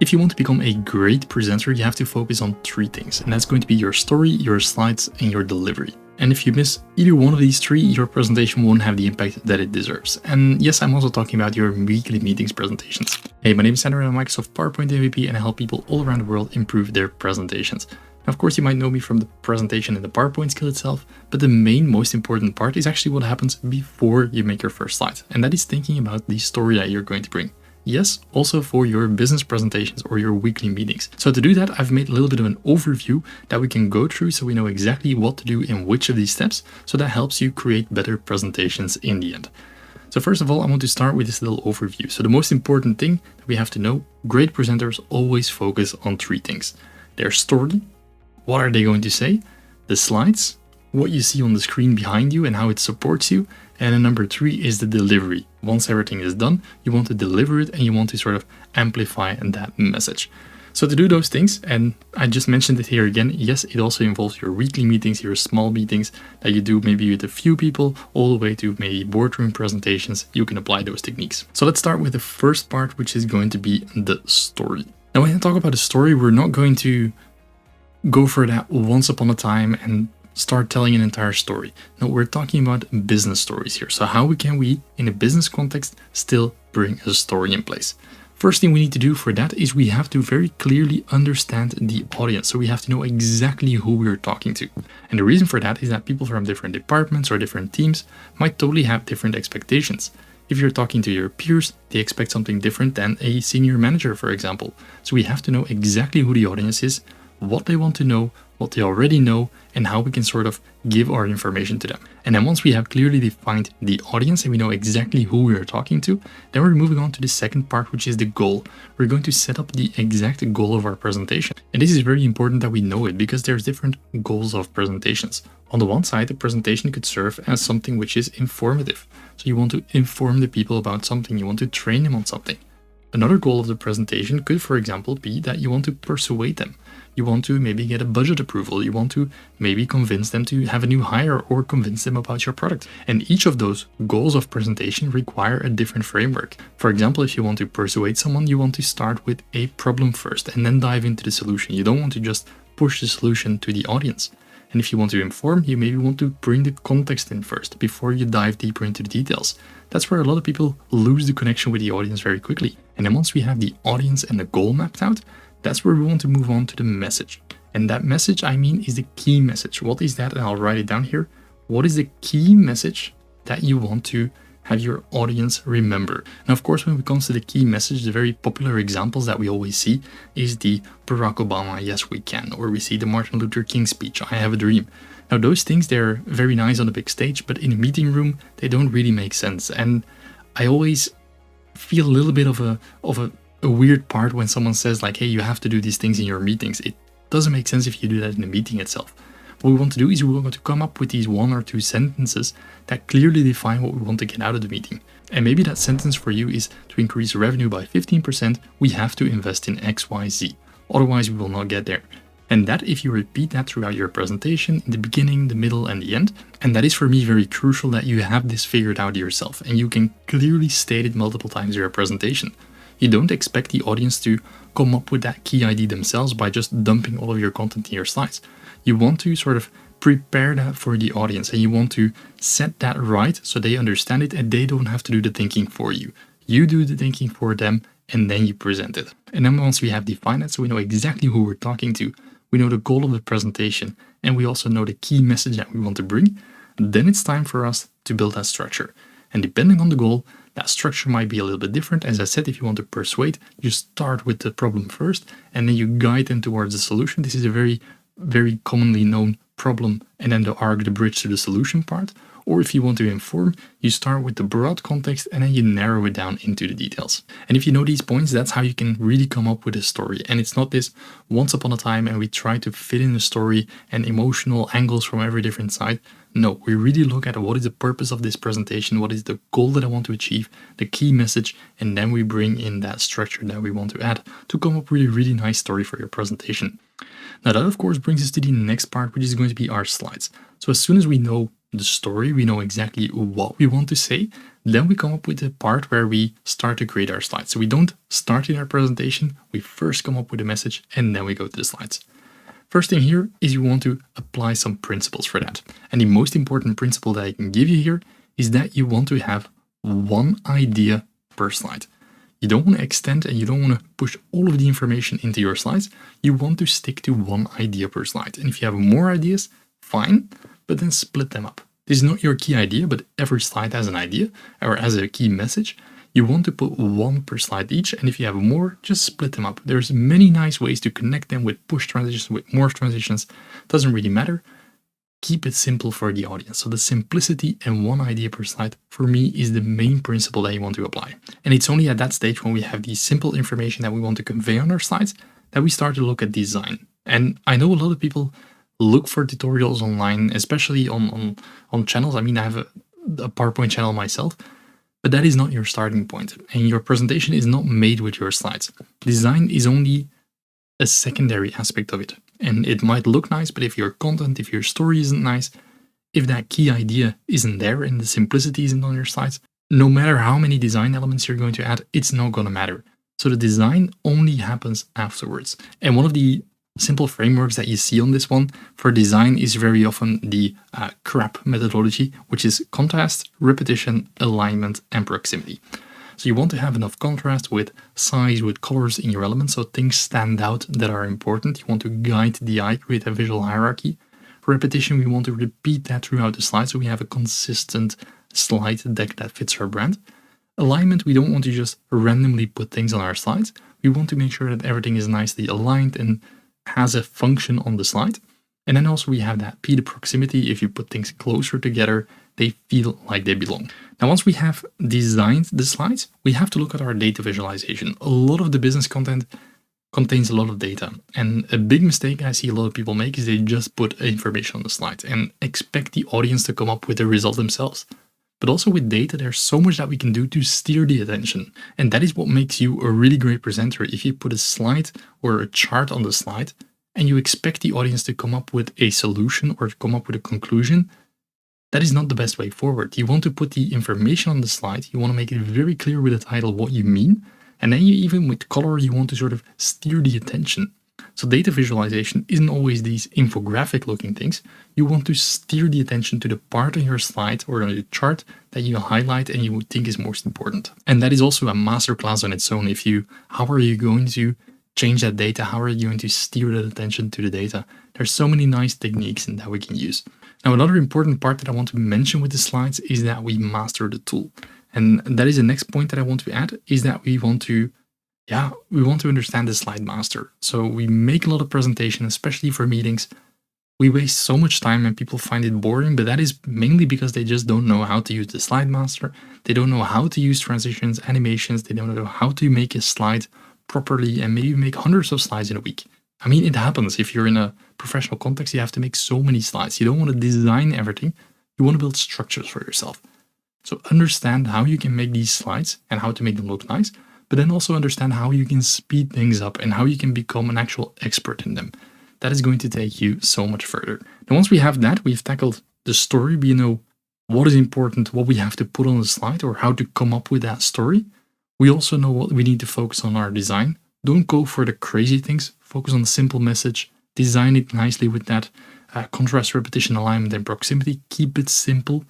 If you want to become a great presenter, you have to focus on three things, and that's going to be your story, your slides, and your delivery. And if you miss either one of these three, your presentation won't have the impact that it deserves. And yes, I'm also talking about your weekly meetings presentations. Hey, my name is Sander, I'm a Microsoft PowerPoint MVP, and I help people all around the world improve their presentations. Now, of course, you might know me from the presentation and the PowerPoint skill itself, but the most important part is actually what happens before you make your first slide. And that is thinking about the story that you're going to bring. Yes, also for your business presentations or your weekly meetings. So to do that, I've made a little bit of an overview that we can go through so we know exactly what to do in which of these steps, so that helps you create better presentations in the end. So first of all, I want to start with this little overview. So the most important thing that we have to know, great presenters always focus on three things. Their story, what are they going to say, the slides, what you see on the screen behind you and how it supports you, and then number three is the delivery. Once everything is done, you want to deliver it and you want to sort of amplify that message. So to do those things, and I just mentioned it here again, yes, it also involves your weekly meetings, your small meetings that you do maybe with a few people, all the way to maybe boardroom presentations. You can apply those techniques. So let's start with the first part, which is going to be the story. Now, when I talk about a story, we're not going to go for that once upon a time and start telling an entire story. No, we're talking about business stories here. So how can we, in a business context, still bring a story in place? First thing we need to do for that is we have to very clearly understand the audience. So we have to know exactly who we're talking to. And the reason for that is that people from different departments or different teams might totally have different expectations. If you're talking to your peers, they expect something different than a senior manager, for example. So we have to know exactly who the audience is, what they want to know, what they already know, and how we can sort of give our information to them. And then once we have clearly defined the audience and we know exactly who we are talking to, then we're moving on to the second part, which is the goal. We're going to set up the exact goal of our presentation. And this is very important that we know it because there's different goals of presentations. On the one side, the presentation could serve as something which is informative. So you want to inform the people about something, you want to train them on something. Another goal of the presentation could, for example, be that you want to persuade them. You want to maybe get a budget approval. You want to maybe convince them to have a new hire or convince them about your product. And each of those goals of presentation require a different framework. For example, if you want to persuade someone, you want to start with a problem first and then dive into the solution. You don't want to just push the solution to the audience. And if you want to inform, you maybe want to bring the context in first before you dive deeper into the details. That's where a lot of people lose the connection with the audience very quickly. And then once we have the audience and the goal mapped out, that's where we want to move on to the message. And that message, I mean, is the key message. What is that? And I'll write it down here. What is the key message that you want to have your audience remember? Now, of course, when it comes to the key message, the very popular examples that we always see is the Barack Obama, yes, we can, or we see the Martin Luther King speech, I have a dream. Now, those things, they're very nice on the big stage, but in a meeting room, they don't really make sense. And I always feel a little bit of a weird part when someone says like, hey, you have to do these things in your meetings. It doesn't make sense if you do that in the meeting itself. What we want to do is we want to come up with these one or two sentences that clearly define what we want to get out of the meeting. And maybe that sentence for you is to increase revenue by 15%, we have to invest in X, Y, Z. Otherwise, we will not get there. And that, if you repeat that throughout your presentation, in the beginning, the middle, and the end, and that is for me very crucial that you have this figured out yourself and you can clearly state it multiple times in your presentation. You don't expect the audience to come up with that key idea themselves by just dumping all of your content in your slides. You want to sort of prepare that for the audience and you want to set that right so they understand it and they don't have to do the thinking for you. You do the thinking for them and then you present it. And then once we have defined that, so we know exactly who we're talking to, we know the goal of the presentation, and we also know the key message that we want to bring, then it's time for us to build that structure. And depending on the goal, that structure might be a little bit different. As I said, if you want to persuade, you start with the problem first, and then you guide them towards the solution. This is a very, very commonly known problem, and then the bridge to the solution part. Or if you want to inform, you start with the broad context and then you narrow it down into the details. And if you know these points, that's how you can really come up with a story. And it's not this once upon a time and we try to fit in a story and emotional angles from every different side. No, we really look at what is the purpose of this presentation, what is the goal that I want to achieve, the key message, and then we bring in that structure that we want to add to come up with a really nice story for your presentation. Now that of course brings us to the next part, which is going to be our slides. So as soon as we know the story, we know exactly what we want to say, then we come up with the part where we start to create our slides. So we don't start in our presentation, we first come up with a message and then we go to the slides. First thing here is you want to apply some principles for that. And the most important principle that I can give you here is that you want to have one idea per slide. You don't want to extend and you don't want to push all of the information into your slides. You want to stick to one idea per slide. And if you have more ideas, fine, but then split them up. This is not your key idea, but every slide has an idea or has a key message. You want to put one per slide each, and if you have more, just split them up. There's many nice ways to connect them with push transitions, with morph transitions. Doesn't really matter. Keep it simple for the audience. So the simplicity and one idea per slide, for me, is the main principle that you want to apply. And it's only at that stage when we have the simple information that we want to convey on our slides that we start to look at design. And I know a lot of people look for tutorials online, especially on channels. I mean, I have a PowerPoint channel myself. But that is not your starting point, and your presentation is not made with your slides. Design is only a secondary aspect of it, and it might look nice, but if your content, if your story isn't nice, if that key idea isn't there and the simplicity isn't on your slides, no matter how many design elements you're going to add, it's not going to matter. So the design only happens afterwards. And one of the simple frameworks that you see on this one for design is very often the CRAP methodology, which is contrast, repetition, alignment, and proximity. So you want to have enough contrast with size, with colors in your elements, so things stand out that are important. You want to guide the eye, create a visual hierarchy. For repetition, we want to repeat that throughout the slide, so we have a consistent slide deck that fits our brand. Alignment, we don't want to just randomly put things on our slides. We want to make sure that everything is nicely aligned and has a function on the slide. And then also we have that P, the proximity. If you put things closer together, they feel like they belong. Now, once we have designed the slides, we have to look at our data visualization. A lot of the business content contains a lot of data. And a big mistake I see a lot of people make is they just put information on the slide and expect the audience to come up with the result themselves. But also with data, there's so much that we can do to steer the attention. And that is what makes you a really great presenter. If you put a slide or a chart on the slide and you expect the audience to come up with a solution or to come up with a conclusion, that is not the best way forward. You want to put the information on the slide. You want to make it very clear with the title what you mean. And then you even with color, you want to sort of steer the attention. So data visualization isn't always these infographic looking things. You want to steer the attention to the part on your slide or on your chart that you highlight and you would think is most important. And that is also a masterclass on its own. How are you going to change that data? How are you going to steer that attention to the data? There's so many nice techniques in that we can use. Now, another important part that I want to mention with the slides is that we master the tool. And that is the next point that I want to add, is that we want to understand the slide master. So we make a lot of presentation, especially for meetings. We waste so much time and people find it boring, but that is mainly because they just don't know how to use the slide master. They don't know how to use transitions, animations. They don't know how to make a slide properly and maybe make hundreds of slides in a week. I mean, it happens. If you're in a professional context, you have to make so many slides. You don't want to design everything. You want to build structures for yourself. So understand how you can make these slides and how to make them look nice, but then also understand how you can speed things up and how you can become an actual expert in them. That is going to take you so much further. And once we have that, we've tackled the story. We know what is important, what we have to put on the slide or how to come up with that story. We also know what we need to focus on our design. Don't go for the crazy things. Focus on the simple message. Design it nicely with that contrast, repetition, alignment, and proximity. Keep it simple.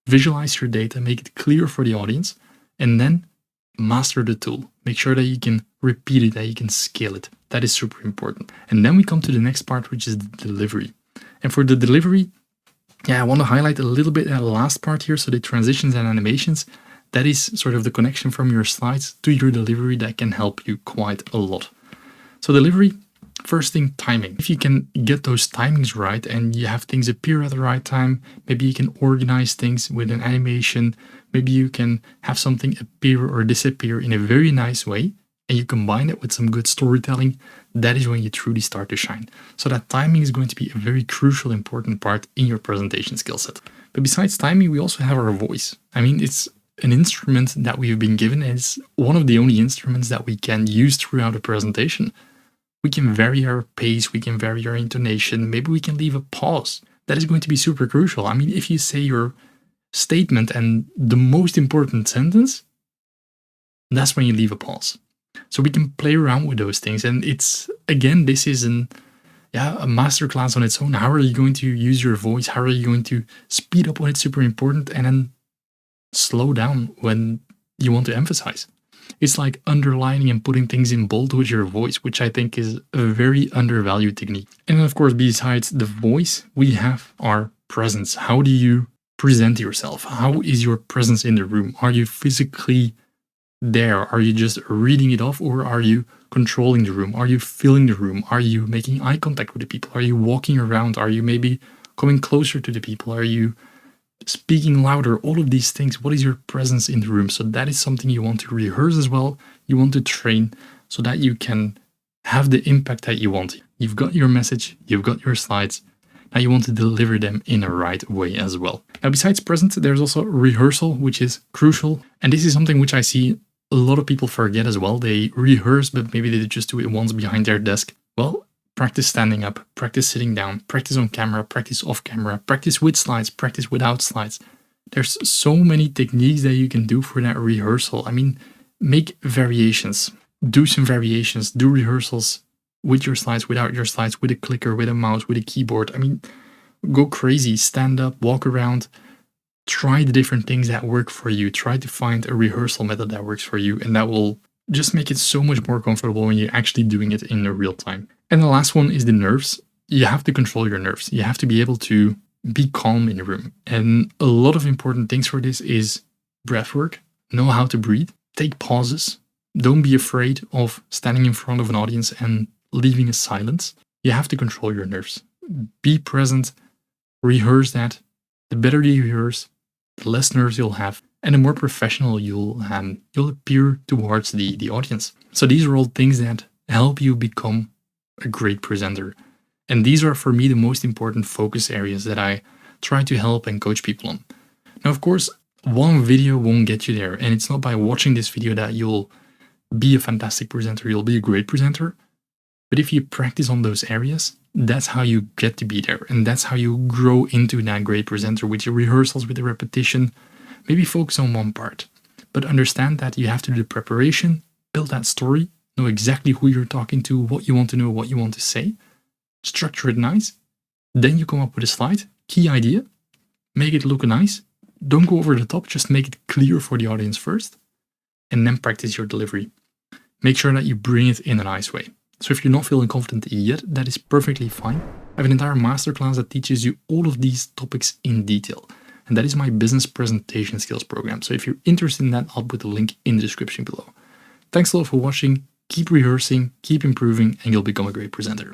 Visualize your data. Make it clear for the audience. And then master the tool. Make sure that you can repeat it, that you can scale it. That is super important. And then we come to the next part, which is the delivery. And for the delivery, I want to highlight a little bit that last part here. So the transitions and animations, that is sort of the connection from your slides to your delivery that can help you quite a lot. So delivery, first thing, timing. If you can get those timings right and you have things appear at the right time, maybe you can organize things with an animation, maybe you can have something appear or disappear in a very nice way, and you combine it with some good storytelling, that is when you truly start to shine. So that timing is going to be a very crucial, important part in your presentation skill set. But besides timing, we also have our voice. I mean, it's an instrument that we've been given, and it's one of the only instruments that we can use throughout a presentation. We can vary our pace, we can vary our intonation, maybe we can leave a pause. that is going to be super crucial. I mean, if you say your statement and the most important sentence, that's when you leave a pause. So we can play around with those things. And it's, again, this is a masterclass on its own. How are you going to use your voice? How are you going to speed up when it's super important and then slow down when you want to emphasize? It's like underlining and putting things in bold with your voice, which I think is a very undervalued technique. And then, of course, besides the voice, we have our presence. How do you present yourself? How is your presence in the room? Are you physically there? Are you just reading it off, or are you controlling the room? Are you filling the room? Are you making eye contact with the people? Are you walking around? Are you maybe coming closer to the people? Are you speaking louder? All of these things. What is your presence in the room? So that is something you want to rehearse as well. You want to train so that you can have the impact that you want. You've got your message, you've got your slides. Now you want to deliver them in a right way as well. Now, besides presence, there's also rehearsal, which is crucial. And this is something which I see a lot of people forget as well. They rehearse, but maybe they just do it once behind their desk. Well, practice standing up, practice sitting down, practice on camera, practice off camera, practice with slides, practice without slides. There's so many techniques that you can do for that rehearsal. I mean, make variations, do some variations, do rehearsals with your slides, without your slides, with a clicker, with a mouse, with a keyboard. I mean, go crazy, stand up, walk around, try the different things that work for you. Try to find a rehearsal method that works for you, and that will just make it so much more comfortable when you're actually doing it in the real time. And the last one is the nerves. You have to control your nerves. You have to be able to be calm in the room. And a lot of important things for this is breath work. Know how to breathe. Take pauses. Don't be afraid of standing in front of an audience and leaving a silence. You have to control your nerves. Be present. Rehearse that. The better you rehearse, the less nerves you'll have, and the more professional you'll appear towards the audience. So these are all things that help you become a great presenter. And these are, for me, the most important focus areas that I try to help and coach people on. Now, of course, one video won't get you there, and it's not by watching this video that you'll be a fantastic presenter, you'll be a great presenter. But if you practice on those areas, that's how you get to be there. And that's how you grow into that great presenter with your rehearsals, with the repetition. Maybe focus on one part, but understand that you have to do the preparation, build that story, know exactly who you're talking to, what you want to know, what you want to say, structure it nice. Then you come up with a slide, key idea, make it look nice. Don't go over the top, just make it clear for the audience first, and then practice your delivery. Make sure that you bring it in a nice way. So if you're not feeling confident yet, that is perfectly fine. I have an entire masterclass that teaches you all of these topics in detail. And that is my business presentation skills program. So if you're interested in that, I'll put the link in the description below. Thanks a lot for watching. Keep rehearsing, keep improving, and you'll become a great presenter.